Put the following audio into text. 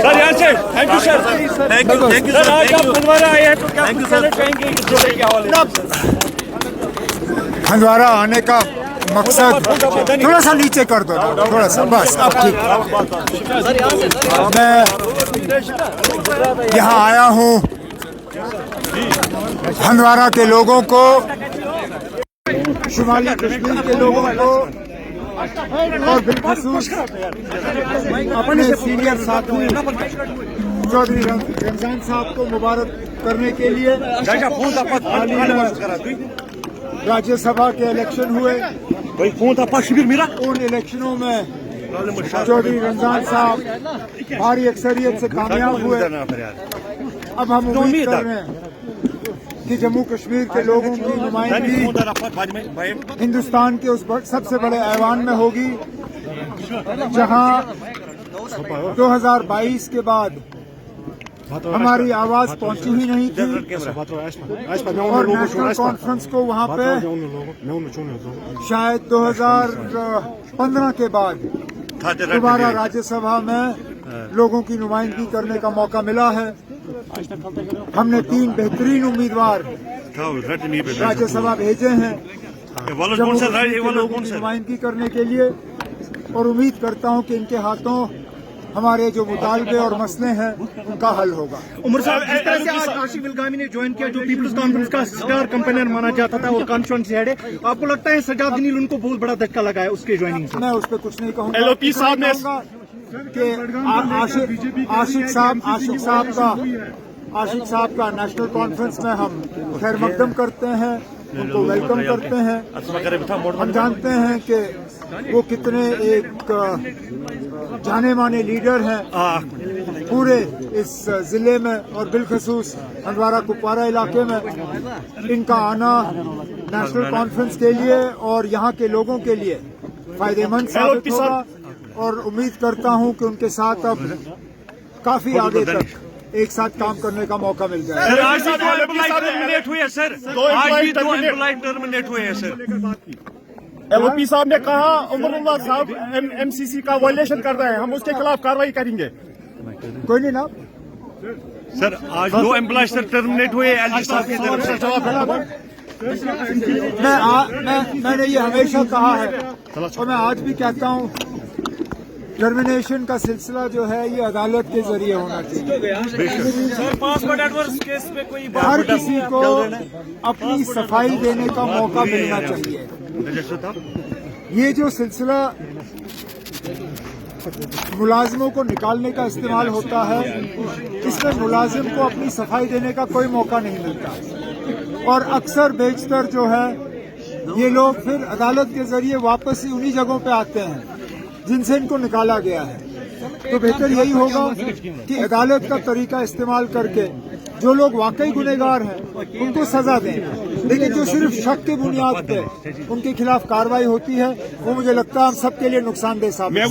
Sir यहाँ से thank you sir. Thank you sir आज आप हंदवारा आए हैं तो क्या कुछ कहना चाहेंगे इस जोड़े के हवाले से? हंदवारा आने का मकसद थोड़ा सा नीचे कर दो ना, थोड़ा सा बस, अब ठीक। मैं यहाँ आया हूँ हंदवारा के लोगों को, शुमाली कश्मीर के लोगों को और बिलखसूस अपने सीनियर साथी चौधरी रमजान साहब को मुबारक करने के लिए राज्यसभा के इलेक्शन हुए। उन इलेक्शनों में चौधरी रमजान साहब भारी अक्सरियत से कामयाब हुए। अब हम उम्मीद कर रहे हैं कि जम्मू कश्मीर के लोगों की नुमाइंदगी हिंदुस्तान के उस सबसे बड़े ऐवान में होगी जहां 2022 के बाद हमारी आवाज पहुंची ही नहीं थी और नेशनल कॉन्फ्रेंस को वहां पे शायद 2015 के बाद दोबारा राज्यसभा में लोगों की नुमाइंदगी करने का मौका मिला है। हमने 3 बेहतरीन उम्मीदवार राज्यसभा भेजे हैं लोगों की नुमाइंदगी करने के लिए और उम्मीद करता हूं कि इनके हाथों हमारे जो मुतालबे और मसले हैं उनका हल होगा। उमर साहब, जिस तरह से आज आशिफ इल्गामी ने ज्वाइन किया, जो पीपल्स कॉन्फ्रेंस का स्टार कैंपेनर माना जाता था और कॉन्फ्रेंस हेड है, आपको लगता है सज्जाद जलील उनको बहुत बड़ा धक्का लगा है उसके ज्वाइनिंग से? मैं उस पर कुछ नहीं कहूँगा। LOP साहब ने आशिक साहब का नेशनल कॉन्फ्रेंस में हम खैर मकदम करते हैं, उनको वेलकम करते हैं। हम जानते हैं कि वो कितने एक जाने माने लीडर हैं पूरे इस जिले में और बिलखसूस हंदवारा कुपवारा इलाके में। इनका आना नेशनल कॉन्फ्रेंस के लिए और यहाँ के लोगों के लिए फायदेमंद साबित होगा और उम्मीद करता हूँ कि उनके साथ अब काफी आगे तक एक साथ काम करने का मौका मिल जाए। आज भी 2 एम्प्लॉय टर्मिनेट हुए सर, आज भी 2 एम्प्लॉय टर्मिनेट हुए हैं सर। LOP साहब ने कहा उमरुल्लाह साहब MCC का वायलेशन कर रहे हैं, हम उसके खिलाफ कार्रवाई करेंगे। कोई नहीं ना सर, आज 2 एम्प्लॉय सर टर्मिनेट हुए LG साहब की तरफ से। मैंने ये हमेशा कहा है और मैं आज भी कहता हूँ, टर्मिनेशन का सिलसिला जो है ये अदालत के जरिए होना चाहिए। सर, पासपोर्ट एडवर्स केस पे कोई हर किसी को अपनी सफाई देने का मौका मिलना चाहिए। ये जो सिलसिला मुलाजिमों को निकालने का इस्तेमाल होता है, इसमें मुलाजिम को अपनी सफाई देने का कोई मौका नहीं मिलता और अक्सर बेशतर जो है ये लोग फिर अदालत के जरिए वापस ही उन्हीं जगहों पे आते हैं जिनसे इनको निकाला गया है। तो बेहतर यही होगा कि अदालत का तरीका इस्तेमाल करके जो लोग वाकई गुनहगार हैं उनको सजा दें, लेकिन जो सिर्फ शक के बुनियाद पे उनके खिलाफ कार्रवाई होती है वो मुझे लगता है हम सबके लिए नुकसानदेह साबित है।